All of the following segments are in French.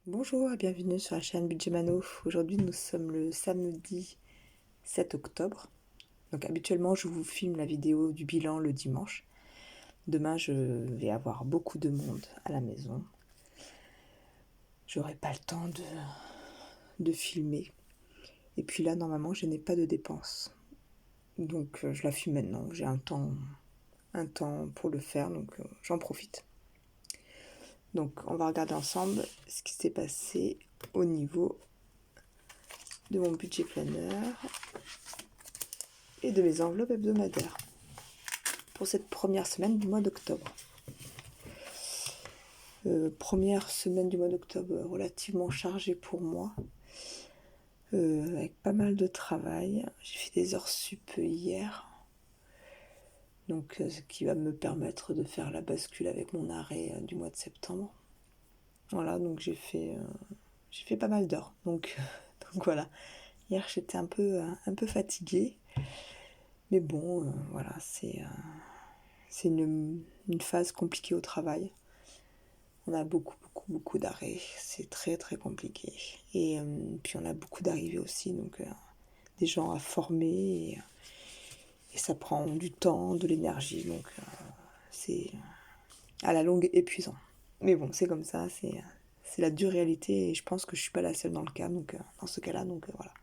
Bonjour et bienvenue sur la chaîne Budget Mano. Aujourd'hui nous sommes le samedi 7 octobre. Donc habituellement je vous filme la vidéo du bilan le dimanche. Demain je vais avoir beaucoup de monde à la maison. J'aurai pas le temps de filmer. Et puis là normalement je n'ai pas de dépenses. Donc je la filme maintenant. J'ai un temps pour le faire, donc j'en profite. Donc on va regarder ensemble ce qui s'est passé au niveau de mon budget planner et de mes enveloppes hebdomadaires pour cette première semaine du mois d'octobre. Première semaine du mois d'octobre relativement chargée pour moi, avec pas mal de travail. J'ai fait des heures sup hier, donc ce qui va me permettre de faire la bascule avec mon arrêt du mois de septembre. Voilà, donc j'ai fait pas mal d'heures, donc voilà. Hier j'étais un peu fatiguée, mais bon, voilà, c'est une phase compliquée au travail. On a beaucoup d'arrêts, c'est très très compliqué. Et puis on a beaucoup d'arrivées aussi, donc des gens à former, et ça prend du temps, de l'énergie, donc c'est à la longue épuisant. Mais bon, c'est comme ça, c'est la dure réalité, et je pense que je suis pas la seule dans le cas, donc dans ce cas-là, donc voilà.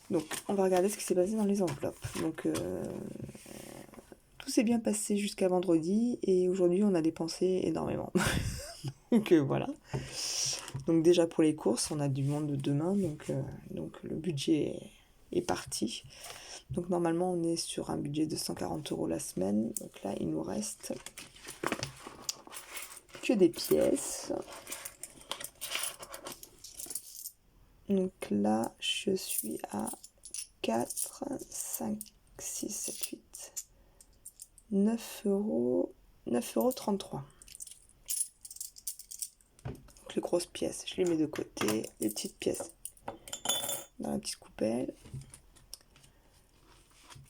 Donc on va regarder ce qui s'est passé dans les enveloppes. Donc tout s'est bien passé jusqu'à vendredi, et aujourd'hui on a dépensé énormément. Donc voilà. Donc déjà pour les courses, on a du monde demain, donc le budget est parti. Donc normalement on est sur un budget de 140 € la semaine. Donc là il nous reste que des pièces. Donc là je suis à 4, 5, 6, 7, 8, 9 €, 9,33 €. Donc les grosses pièces, je les mets de côté. Les petites pièces dans la petite coupelle.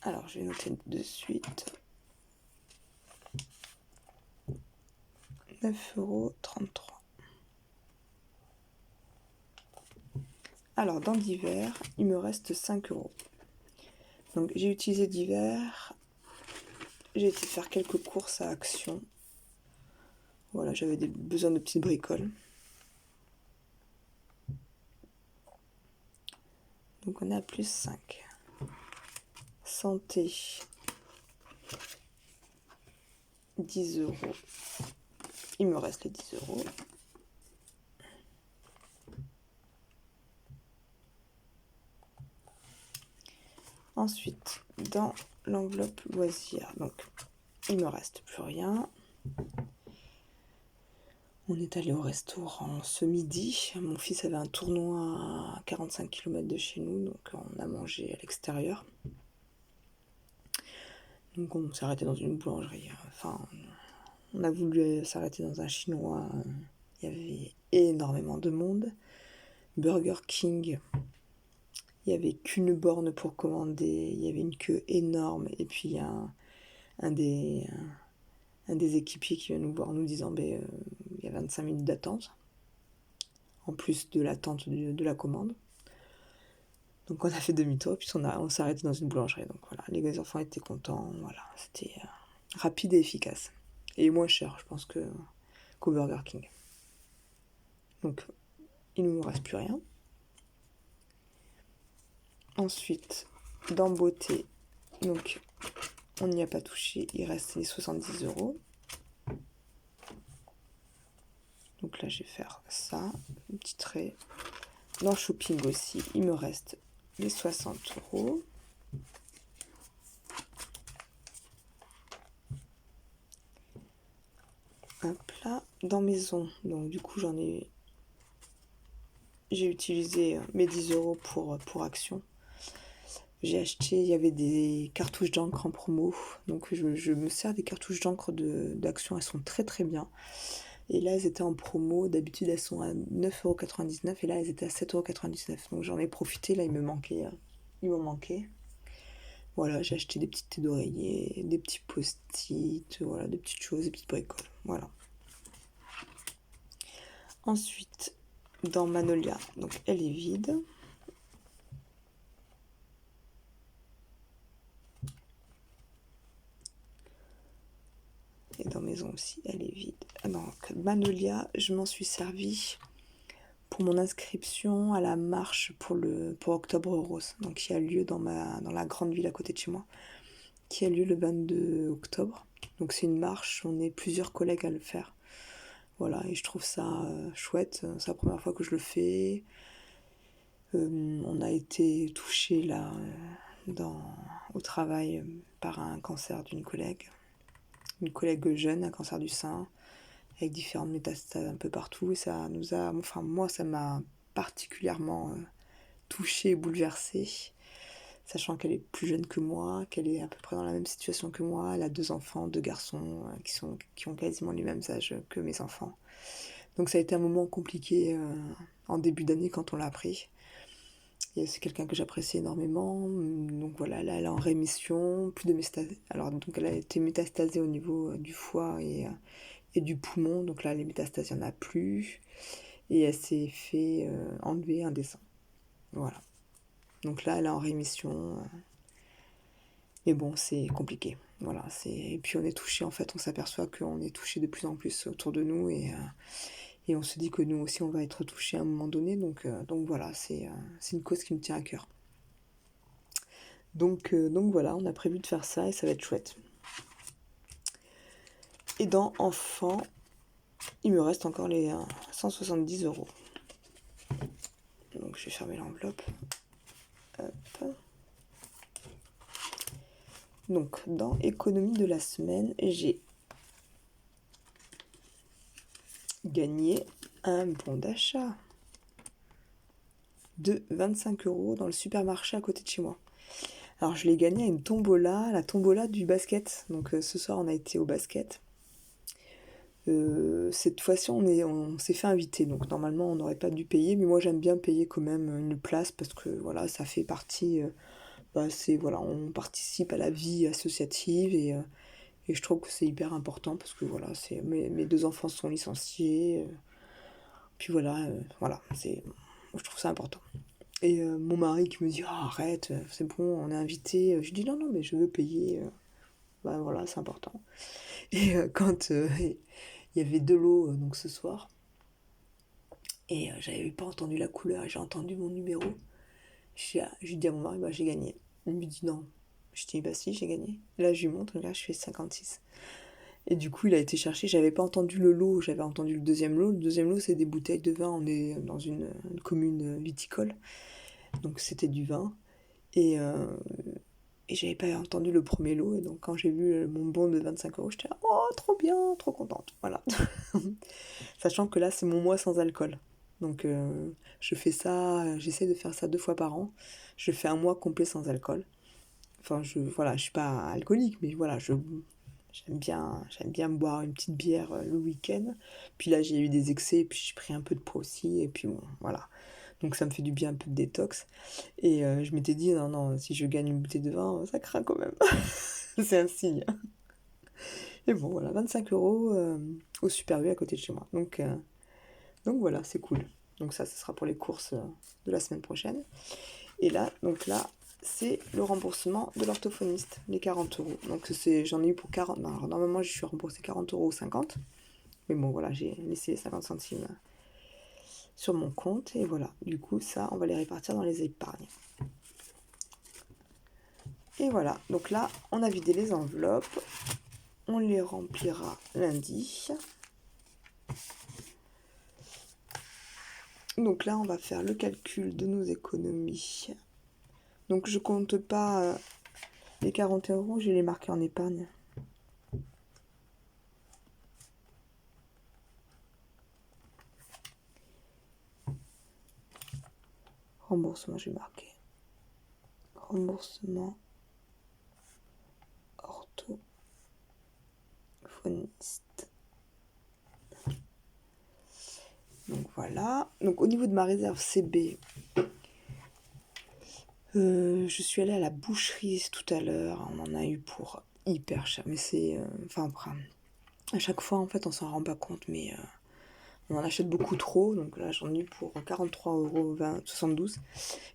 Alors je vais noter de suite. 9,33 €. Alors dans divers, il me reste 5 €. Donc j'ai utilisé divers. J'ai été faire quelques courses à Action. Voilà, j'avais besoin de petites bricoles. Donc on est à plus 5. Santé, 10 €. Il me reste les 10 €. Ensuite, dans l'enveloppe loisirs, donc il me reste plus rien. On est allé au restaurant ce midi. Mon fils avait un tournoi à 45 km de chez nous, donc on a mangé à l'extérieur. Donc on s'est arrêté dans une boulangerie. Enfin, on a voulu s'arrêter dans un chinois. Il y avait énormément de monde. Burger King, il n'y avait qu'une borne pour commander. Il y avait une queue énorme. Et puis il y a un des équipiers qui vient nous voir nous disant il y a 25 minutes d'attente. En plus de l'attente de la commande. Donc on a fait demi-tour, puis on s'est arrêté dans une boulangerie. Donc voilà, les enfants étaient contents. Voilà, c'était rapide et efficace. Et moins cher, je pense, qu'au Burger King. Donc il ne nous reste plus rien. Ensuite, dans beauté, donc on n'y a pas touché, il reste les 70 €. Donc là je vais faire ça, un petit trait. Dans shopping aussi, il me reste les 60 €. Hop là, dans maison, donc du coup j'ai utilisé mes 10 € pour Action. J'ai acheté, il y avait des cartouches d'encre en promo, donc je me sers des cartouches d'encre d'Action, elles sont très très bien. Et là elles étaient en promo, d'habitude elles sont à 9,99 € et là elles étaient à 7,99 €. Donc j'en ai profité, là il m'en manquait. Voilà, j'ai acheté des petites têtes d'oreiller, des petits post-it, voilà, des petites choses, des petites bricoles, voilà. Ensuite, dans Manolia, donc elle est vide. Et dans Maison aussi, elle est vide. Donc Manolia, je m'en suis servi pour mon inscription à la marche pour Octobre Rose, donc qui a lieu dans la grande ville à côté de chez moi, qui a lieu le 22 octobre. Donc c'est une marche, on est plusieurs collègues à le faire. Voilà, et je trouve ça chouette, c'est la première fois que je le fais. On a été touché là au travail par un cancer d'une collègue. Une collègue jeune, un cancer du sein, avec différentes métastases un peu partout. Et ça nous a, enfin moi, ça m'a particulièrement touchée et bouleversée, sachant qu'elle est plus jeune que moi, qu'elle est à peu près dans la même situation que moi. Elle a 2 enfants, 2 garçons qui ont quasiment les mêmes âges que mes enfants. Donc ça a été un moment compliqué en début d'année quand on l'a appris. Et c'est quelqu'un que j'apprécie énormément. Donc voilà, là elle est en rémission, plus de métastases. Alors donc elle a été métastasée au niveau du foie et du poumon. Donc là les métastases, il n'y en a plus. Et elle s'est fait enlever un des seins. Voilà. Donc là elle est en rémission. Mais bon, c'est compliqué. Voilà, et puis on est touché, en fait, on s'aperçoit qu'on est touché de plus en plus autour de nous et on se dit que nous aussi on va être touché à un moment donné. Donc voilà, c'est une cause qui me tient à cœur. Donc voilà, on a prévu de faire ça et ça va être chouette. Et dans enfants, il me reste encore les 170 €. Donc je vais fermer l'enveloppe. Hop. Donc dans économie de la semaine, j'ai gagné un bon d'achat de 25 € dans le supermarché à côté de chez moi. Alors je l'ai gagné à une tombola, la tombola du basket. Donc ce soir on a été au basket. Cette fois-ci on s'est fait inviter, donc normalement on n'aurait pas dû payer, mais moi j'aime bien payer quand même une place parce que voilà, ça fait partie, voilà, on participe à la vie associative et je trouve que c'est hyper important parce que voilà, mes 2 enfants sont licenciés, puis voilà, je trouve ça important. Et mon mari qui me dit ah, arrête, c'est bon, on est invité. Je dis non, non, mais je veux payer. Voilà, c'est important. Et quand il y avait de l'eau donc ce soir, et j'avais pas entendu la couleur, et j'ai entendu mon numéro, j'ai dit à mon mari, j'ai gagné. Il me dit non. Je dis bah si, j'ai gagné. Là, je lui montre, regarde, je fais 56. Et du coup, il a été chercher, j'avais pas entendu le lot, j'avais entendu le deuxième lot. Le deuxième lot, c'est des bouteilles de vin, on est dans une commune viticole. Donc c'était du vin. Et, euh, et j'avais pas entendu le premier lot. Et donc quand j'ai vu mon bon de 25 €, j'étais là, oh trop bien, trop contente. Voilà. Sachant que là c'est mon mois sans alcool. Donc je fais ça, j'essaie de faire ça 2 fois par an. Je fais un mois complet sans alcool. Enfin voilà, je suis pas alcoolique, mais voilà, j'aime bien boire une petite bière le week-end. Puis là j'ai eu des excès, puis j'ai pris un peu de poids aussi, et puis bon, voilà. Donc ça me fait du bien, un peu de détox. Et je m'étais dit, non, non, si je gagne une bouteille de vin, ça craint quand même. C'est un signe. Et bon, voilà, 25 € au Super U à côté de chez moi. Donc voilà, c'est cool. Donc ça, ce sera pour les courses de la semaine prochaine. Et là, c'est le remboursement de l'orthophoniste, les 40 €. Donc j'en ai eu pour 40. Non, alors, normalement, je suis remboursée 40 € ou 50. Mais bon, voilà, j'ai laissé les 50 centimes sur mon compte. Et voilà, du coup, ça, on va les répartir dans les épargnes. Et voilà, donc là, on a vidé les enveloppes. On les remplira lundi. Donc là, on va faire le calcul de nos économies. Donc je compte pas les 40 €, je vais les marquer en épargne. Remboursement, je vais marquer. Remboursement orthophoniste. Donc voilà. Donc au niveau de ma réserve CB, je suis allée à la boucherie tout à l'heure. On en a eu pour hyper cher. Mais c'est... à chaque fois, en fait, on s'en rend pas compte. Mais on en achète beaucoup trop, donc là j'en ai eu pour 43,72 €.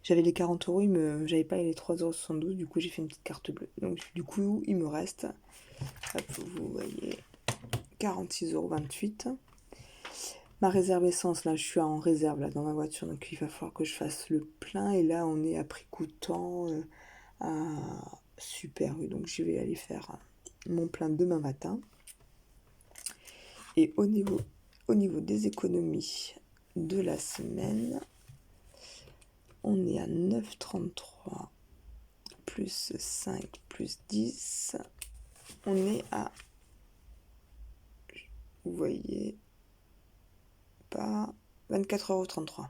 J'avais les 40 €, j'avais pas les 3,72 €, du coup j'ai fait une petite carte bleue. Donc du coup il me reste, hop, vous voyez, 46,28 €. Ma réserve essence, là je suis en réserve là dans ma voiture, donc il va falloir que je fasse le plein, et là on est à prix coûtant à Super U, donc je vais aller faire mon plein demain matin. Et au niveau des économies de la semaine, on est à 9,33 plus 5 plus 10. On est à, vous voyez, pas 24,33 €.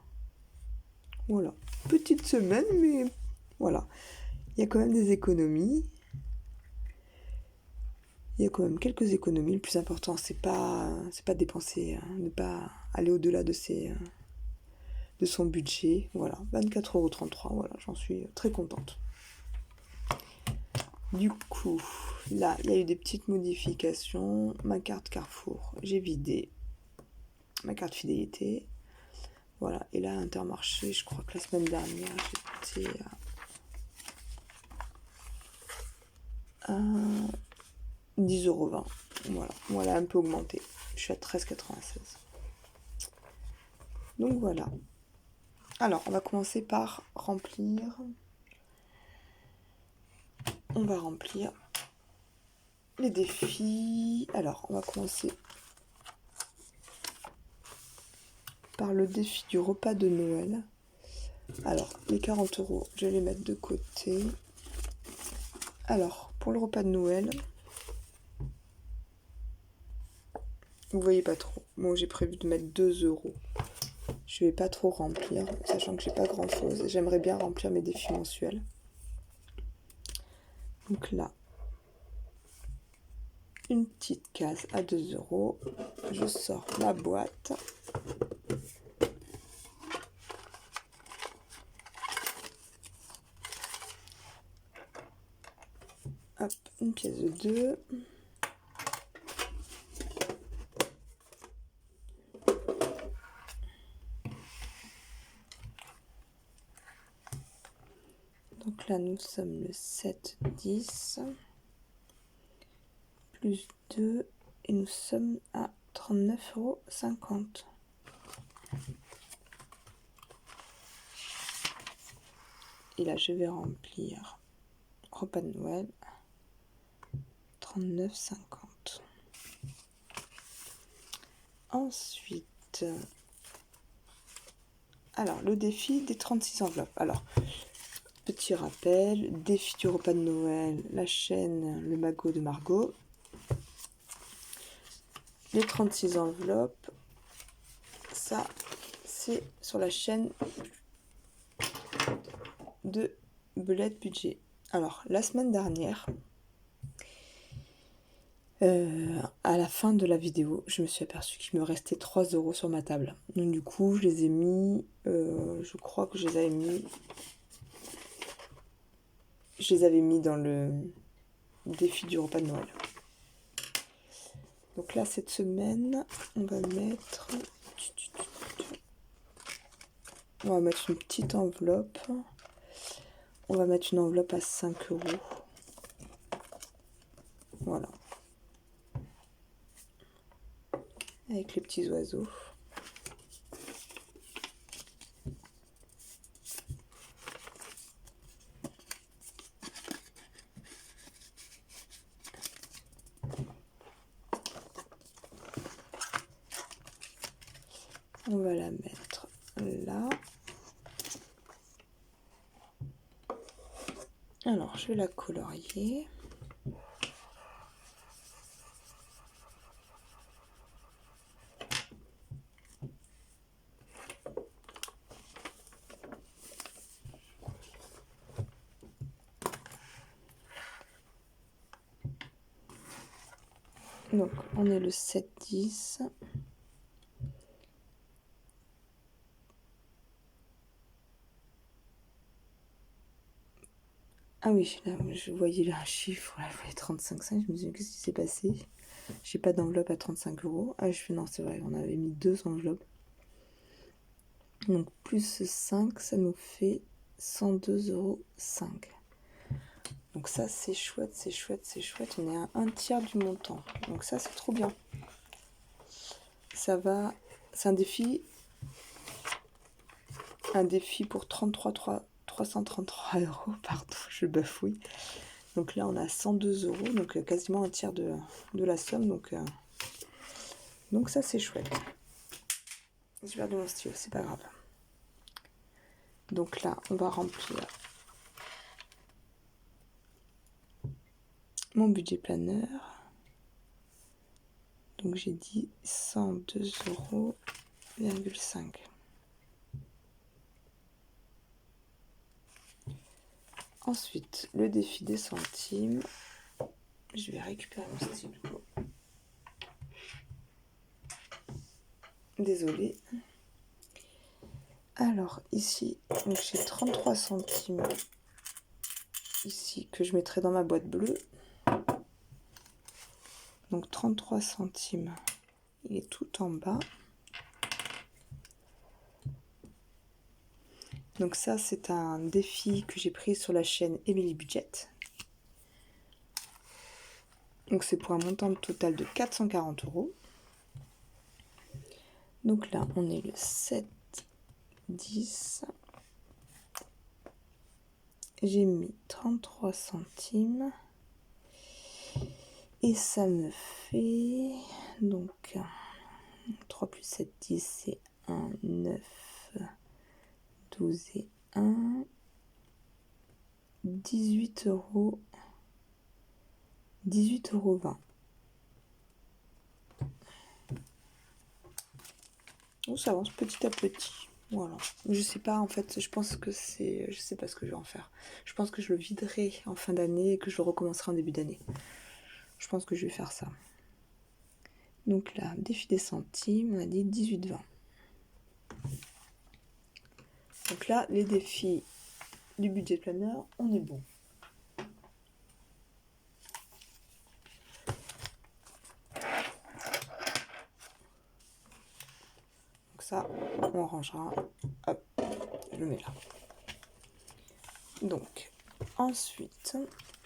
Voilà, petite semaine, mais voilà. Il y a quand même des économies. Il y a quand même quelques économies. Le plus important, c'est pas dépenser, ne pas aller au-delà de son budget. Voilà, 24,33 €. Voilà, j'en suis très contente. Du coup, là, il y a eu des petites modifications. Ma carte Carrefour, j'ai vidé. Ma carte fidélité. Voilà, et là, Intermarché, je crois que la semaine dernière, j'étais à 10,20 €. Voilà, un peu augmenté. Je suis à 13,96 €. Donc voilà. Alors, on va commencer par remplir. On va remplir les défis. Alors, on va commencer par le défi du repas de Noël. Alors, les 40 €, je vais les mettre de côté. Alors, pour le repas de Noël, vous voyez pas trop. Bon, j'ai prévu de mettre 2 €. Je vais pas trop remplir, sachant que j'ai pas grand chose. J'aimerais bien remplir mes défis mensuels. Donc là, une petite case à 2 €. Je sors la boîte. Hop, une pièce de 2. Donc là, nous sommes le 7,10 plus 2, et nous sommes à 39,50 €. Et là, je vais remplir repas de Noël, 39,50 €. Ensuite, alors, le défi des 36 enveloppes. Alors, petit rappel, défi du repas de Noël, la chaîne Le Magot de Margot. Les 36 enveloppes, ça, c'est sur la chaîne de Belette Budget. Alors, la semaine dernière, à la fin de la vidéo, je me suis aperçue qu'il me restait 3 € sur ma table. Donc du coup, je les ai mis, je crois que je les avais mis dans le défi du repas de Noël. Donc là, cette semaine, on va mettre une petite enveloppe. On va mettre une enveloppe à 5 €. Voilà. Avec les petits oiseaux. On va la mettre là. Alors, je vais la colorier. Donc, on est le 7,10. Ah oui, là, je voyais là un chiffre, là, je voyais 35,5. Je me suis dit, qu'est-ce qui s'est passé? J'ai pas d'enveloppe à 35 euros. Ah, je fais non, c'est vrai, on avait mis 2 enveloppes. Donc plus 5, ça nous fait 102,05 euros. Donc ça, c'est chouette, c'est chouette, c'est chouette. On est à un tiers du montant. Donc ça, c'est trop bien. Ça va... C'est un défi pour 333 euros. Pardon, je bafouille. Donc là, on a 102 euros, donc quasiment un tiers de la somme. Donc ça, c'est chouette. J'ai perdu mon stylo, c'est pas grave. Donc là, on va remplir mon budget planeur. Donc j'ai dit 102,5 euros. Ensuite, le défi des centimes. Je vais récupérer mon stylo. Désolée. Alors ici, donc j'ai 33 centimes ici que je mettrai dans ma boîte bleue. Donc 33 centimes, il est tout en bas. Donc ça, c'est un défi que j'ai pris sur la chaîne Emily Budget. Donc c'est pour un montant total de 440 euros. Donc là, on est le 7, 10. J'ai mis 33 centimes. Et ça me fait... Donc 3 plus 7, 10, c'est 1, 9, 12 et 1. 18 euros. 18,20 €. On s'avance petit à petit. Voilà. Je sais pas, en fait, je pense que c'est... Je sais pas ce que je vais en faire. Je pense que je le viderai en fin d'année et que je le recommencerai en début d'année. Je pense que je vais faire ça. Donc là, défi des centimes, on a dit 18,20 €. Donc là, les défis du budget planeur, on est bon. Donc ça, on rangera. Hop, je le mets là. Donc, ensuite,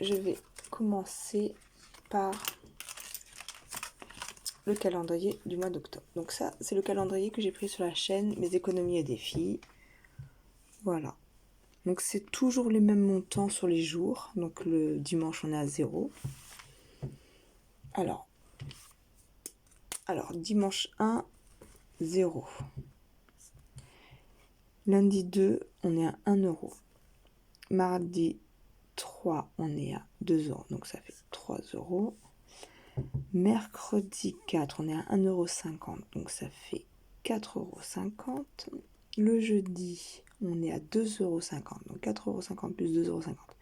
je vais commencer par le calendrier du mois d'octobre. Donc ça, c'est le calendrier que j'ai pris sur la chaîne Mes économies et défis. Voilà. Donc c'est toujours les mêmes montants sur les jours. Donc le dimanche, on est à 0. Alors dimanche 1, 0. Lundi 2, on est à 1 euro. Mardi 3, on est à 2 euros. Donc ça fait 3 euros. Mercredi 4, on est à 1,50 €. Donc ça fait 4,50 €. Le jeudi, on est à 2,50 €. Donc 4,50 € plus 2,50 €.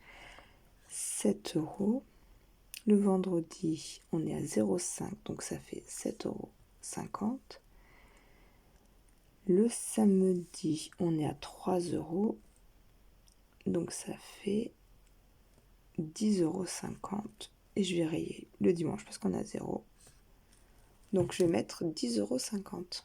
7 euros. Le vendredi, on est à 0,5, donc ça fait 7,50 €. Le samedi, on est à 3 euros, donc ça fait 10,50 €. Et je vais rayer le dimanche parce qu'on a 0. Donc je vais mettre 10,50 €.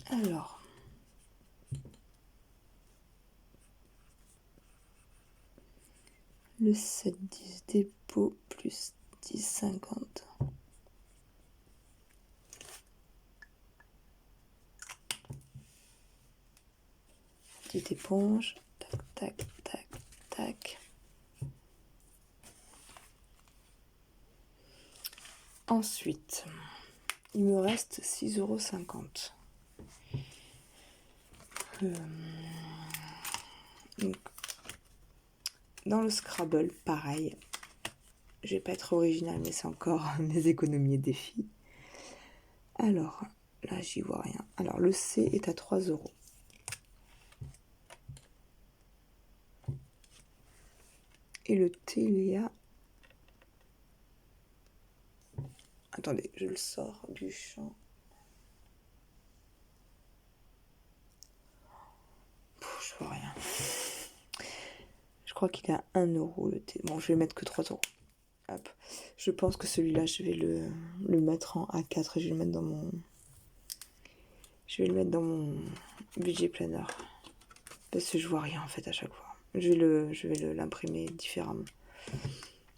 Alors, le 7-10 dépôt plus 10,50. Petite éponge, tac, tac, tac, tac. Ensuite, il me reste 6,50 €. Donc, dans le Scrabble, pareil. Je vais pas être originale, mais c'est encore mes économies et défis. Alors, là, j'y vois rien. Alors, le C est à 3 euros. Et le thé, il y a... Attendez, je le sors du champ. Je vois rien. Je crois qu'il est à 1 euro le thé. Bon, je vais mettre que 3 euros. Hop. Je pense que celui-là, je vais le mettre en A4 et je vais le mettre dans mon... Je vais le mettre dans mon budget planner. Parce que je vois rien en fait à chaque fois. Je vais l'imprimer différemment.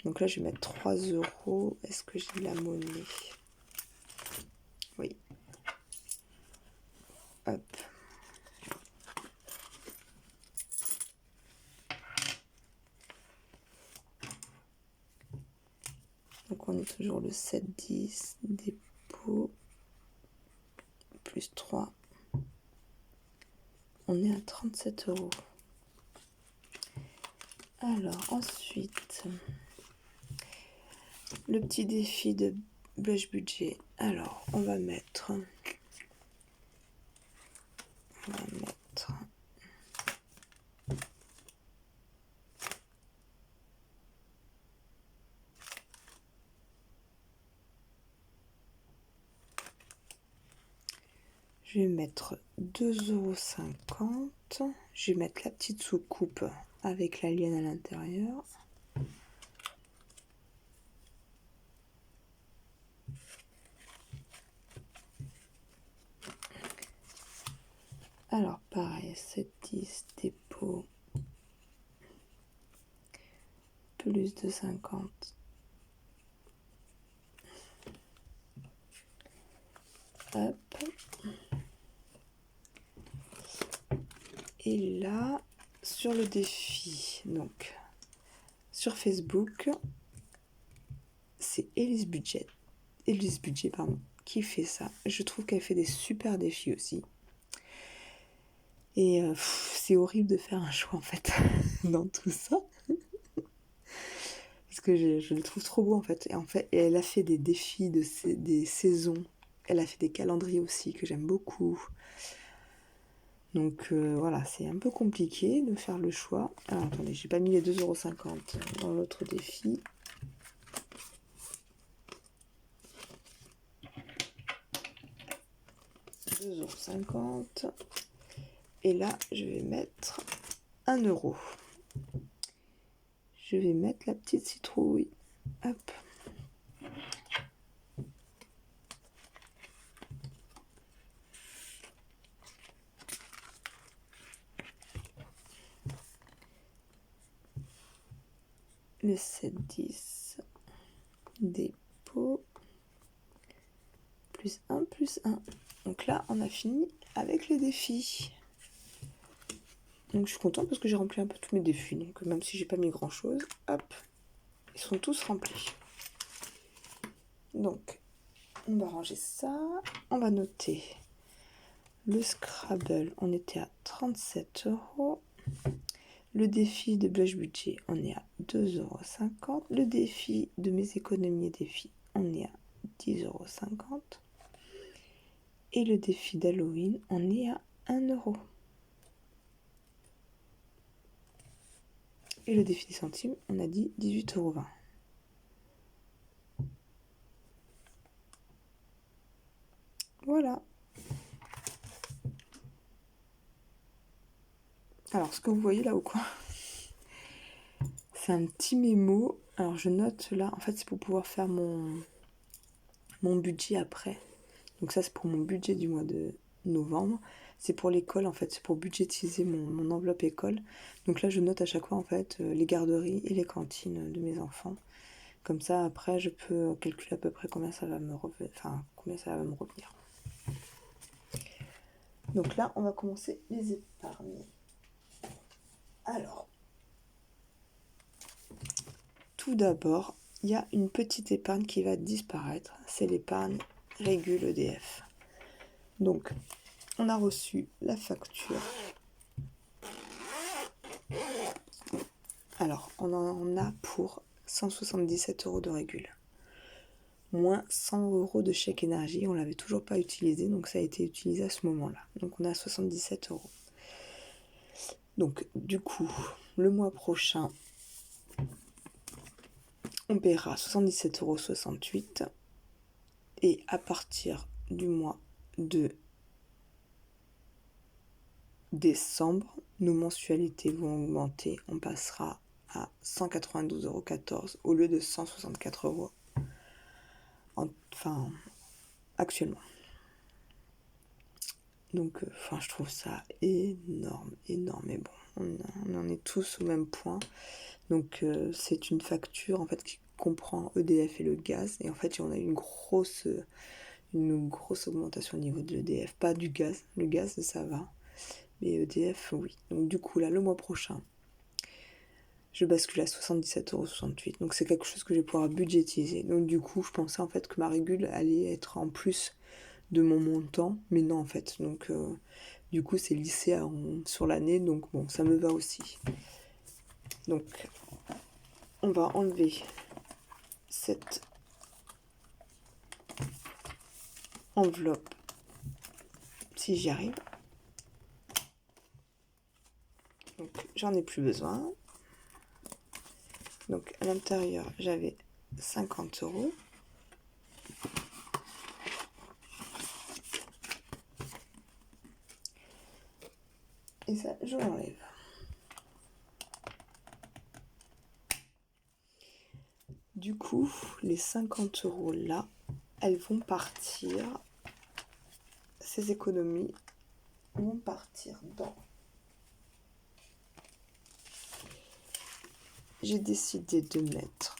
Donc là, je vais mettre 3 euros. Est-ce que j'ai la monnaie? Oui. Hop. Donc on est toujours le 7,10 dépôt plus 3. On est à 37 euros. Alors ensuite, le petit défi de blush budget. Alors on va mettre... Je vais mettre 2,50 €. Je vais mettre la petite soucoupe avec l'alien à l'intérieur. Alors pareil, 7,10 dépôt plus de 50. Hop. Et là, sur le défi, donc sur Facebook, c'est Elise Budget, qui fait ça. Je trouve qu'elle fait des super défis aussi. Et c'est horrible de faire un choix en fait dans tout ça. Parce que je le trouve trop beau en fait. Et en fait, elle a fait des défis des saisons. Elle a fait des calendriers aussi que j'aime beaucoup. Donc voilà, c'est un peu compliqué de faire le choix. Alors attendez, j'ai pas mis les 2,50 € dans l'autre défi. €. Et là, je vais mettre 1 €. Je vais mettre la petite citrouille. Hop. Le 7,10 dépôt plus 1 plus 1. Donc là, on a fini avec les défis. Donc je suis contente parce que j'ai rempli un peu tous mes défis. Donc même si j'ai pas mis grand chose, hop, ils sont tous remplis. Donc on va ranger ça. On va noter le Scrabble. On était à 37 €. Le défi de blush budget, on est à 2,50 €. Le défi de mes économies et défis, on est à 10,50 €. Et le défi d'Halloween, on est à 1 €. Et le défi des centimes, on a dit 18,20 €. Voilà. Alors, ce que vous voyez là ou quoi, c'est un petit mémo. Alors, je note là, en fait, c'est pour pouvoir faire mon budget après. Donc ça, c'est pour mon budget du mois de novembre. C'est pour l'école, en fait, c'est pour budgétiser mon enveloppe école. Donc là, je note à chaque fois, en fait, les garderies et les cantines de mes enfants. Comme ça, après, je peux calculer à peu près combien ça va me revenir. Donc là, on va commencer les épargnes. Alors, tout d'abord, il y a une petite épargne qui va disparaître. C'est l'épargne Régule EDF. Donc, on a reçu la facture. Alors, on en a pour 177 € de Régule. Moins 100 € de chèque énergie. On ne l'avait toujours pas utilisé, donc ça a été utilisé à ce moment-là. Donc, on a 77 €. Donc, du coup, le mois prochain, on paiera 77,68 €. Et à partir du mois de décembre, nos mensualités vont augmenter. On passera à 192,14 € au lieu de 164 €. Enfin, actuellement. Donc, je trouve ça énorme. Mais bon, on en est tous au même point. Donc, c'est une facture en fait qui comprend EDF et le gaz. Et en fait, on a une grosse augmentation au niveau de l'EDF. Pas du gaz. Le gaz, ça va. Mais EDF, oui. Donc, du coup, là, le mois prochain, je bascule à 77,68 €. Donc, c'est quelque chose que je vais pouvoir budgétiser. Donc, du coup, je pensais en fait que ma régule allait être en plus de mon montant. Mais non, en fait. Donc, du coup, c'est lissé sur l'année. Donc, bon, ça me va aussi. Donc, on va enlever cette enveloppe si j'y arrive. Donc, j'en ai plus besoin. Donc, à l'intérieur, j'avais 50 €. Et ça, je l'enlève. Du coup, les 50 € là, elles vont partir. Ces économies vont partir dans... J'ai décidé de mettre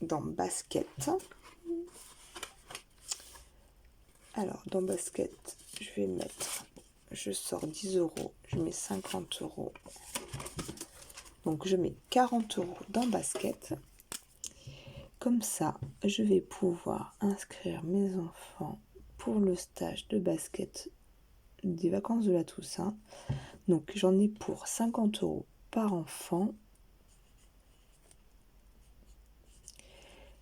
dans basket. Alors, dans basket, je sors 10 €, je mets 50 €. Donc, je mets 40 € dans basket. Comme ça, je vais pouvoir inscrire mes enfants pour le stage de basket des vacances de la Toussaint. Donc, j'en ai pour 50 € par enfant.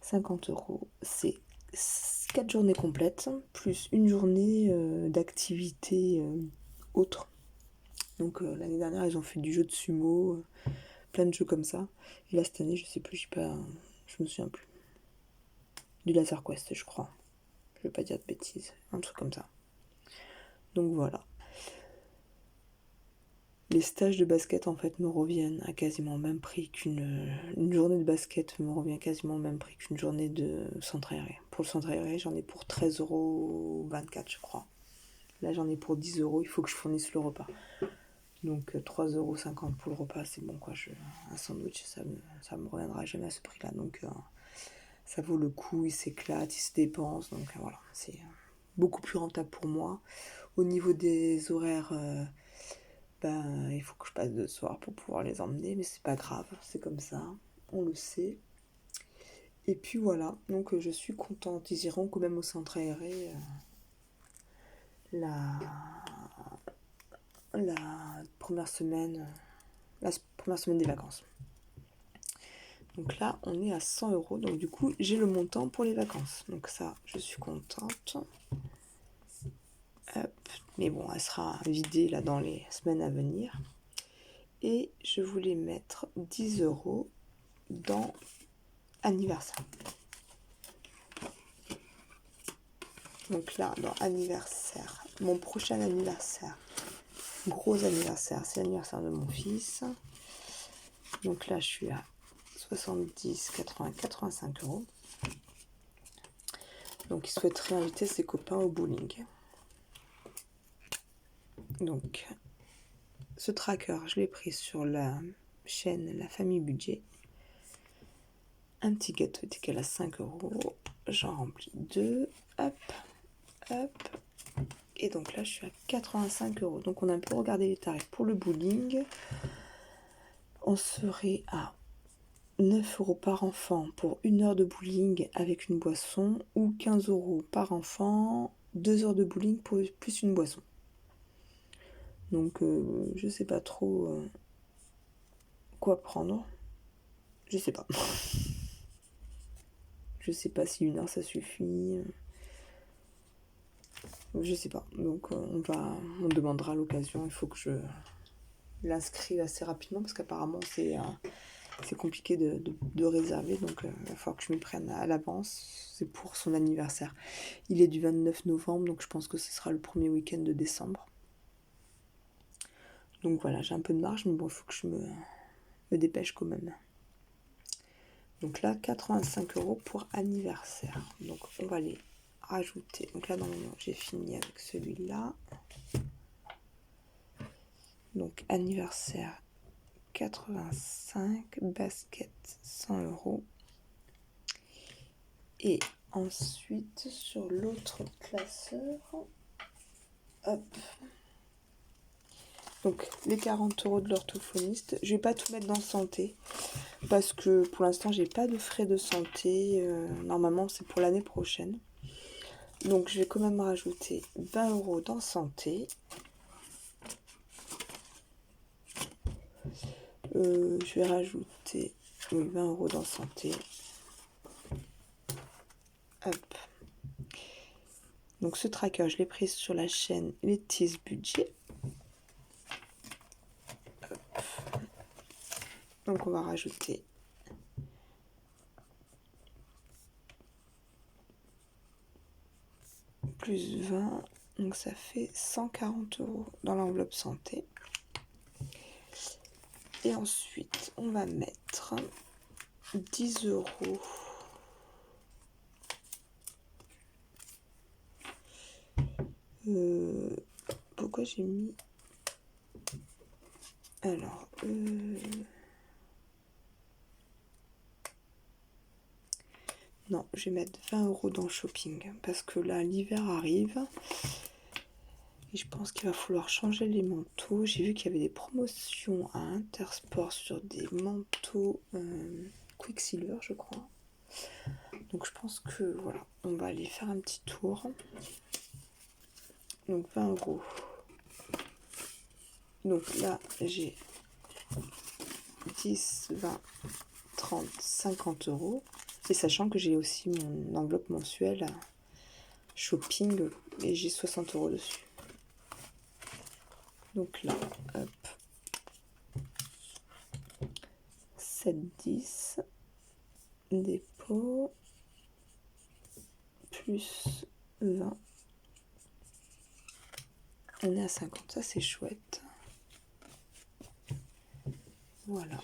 50 €, c'est 4 journées complètes, plus une journée d'activité autre. Donc l'année dernière, ils ont fait du jeu de sumo, plein de jeux comme ça. Et là, cette année, je sais plus, je me souviens plus. Du Laser Quest, je crois. Je vais pas dire de bêtises, un truc comme ça. Donc voilà. Les stages de basket en fait me reviennent à quasiment le même prix une journée de basket me revient quasiment au même prix qu'une journée de centre aéré. Pour le centre aéré, j'en ai pour 13,24 € je crois. Là j'en ai pour 10 €, il faut que je fournisse le repas. Donc 3,50 € pour le repas, c'est bon quoi. Un sandwich, ça me reviendra jamais à ce prix-là. Donc ça vaut le coup, il s'éclate, il se dépense. Donc voilà, c'est beaucoup plus rentable pour moi. Au niveau des horaires, il faut que je passe de soir pour pouvoir les emmener, mais c'est pas grave, c'est comme ça, on le sait. Et puis voilà, donc je suis contente. Ils iront quand même au centre aéré la première semaine des vacances. Donc là, on est à 100 €, donc du coup, j'ai le montant pour les vacances. Donc ça, je suis contente. Hop. Mais bon, elle sera vidée là dans les semaines à venir. Et je voulais mettre 10 € dans anniversaire. Donc là, dans anniversaire, mon prochain anniversaire, gros anniversaire, c'est l'anniversaire de mon fils. Donc là, je suis à 70, 80, 85 €. Donc il souhaiterait inviter ses copains au bowling. Donc ce tracker, je l'ai pris sur la chaîne La Famille Budget. Un petit gâteau est égal à 5 €. J'en remplis 2. Hop, hop. Et donc là, je suis à 85 €. Donc on a un peu regardé les tarifs pour le bowling. On serait à 9 € par enfant pour 1 heure de bowling avec une boisson, ou 15 € par enfant, 2 heures de bowling plus une boisson. Donc je sais pas trop quoi prendre. Je sais pas. Je sais pas si 1 heure ça suffit. Je sais pas. Donc on demandera à l'occasion. Il faut que je l'inscrive assez rapidement parce qu'apparemment c'est c'est compliqué de réserver, donc il va falloir que je m'y prenne à l'avance. C'est pour son anniversaire. Il est du 29 novembre, donc je pense que ce sera le premier week-end de décembre. Donc voilà, j'ai un peu de marge, mais bon, il faut que je me dépêche quand même. Donc là, 85 € pour anniversaire. Donc on va les rajouter. Donc là, normalement, j'ai fini avec celui-là. Donc anniversaire 85, basket 100 €. Et ensuite, sur l'autre classeur, hop. Donc les 40 € de l'orthophoniste. Je vais pas tout mettre dans santé parce que pour l'instant j'ai pas de frais de santé. Normalement c'est pour l'année prochaine. Donc je vais quand même rajouter 20 € dans santé. Je vais rajouter 20 € dans santé. Hop. Donc ce tracker, je l'ai pris sur la chaîne Let's Budget. Hop. Donc on va rajouter plus 20, donc ça fait 140 € dans l'enveloppe santé. Et ensuite, on va mettre 10 €. Pourquoi j'ai mis... Alors, non, je vais mettre 20 € dans le shopping, parce que là, l'hiver arrive, et je pense qu'il va falloir changer les manteaux. J'ai vu qu'il y avait des promotions à Intersport sur des manteaux Quicksilver, je crois. Donc je pense que, voilà, on va aller faire un petit tour. Donc 20 €. Donc là, j'ai 10, 20, 30, 50 €. Et sachant que j'ai aussi mon enveloppe mensuelle shopping et j'ai 60 € dessus. Donc là, hop. 7, 10. Dépôt. Plus 20. On est à 50. Ça, c'est chouette. Voilà.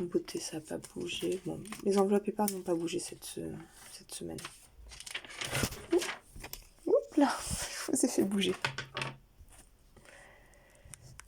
Beauté, ça n'a pas bougé. Bon, les enveloppes épargne n'ont pas bougé cette semaine. Oups là, je vous ai fait bouger.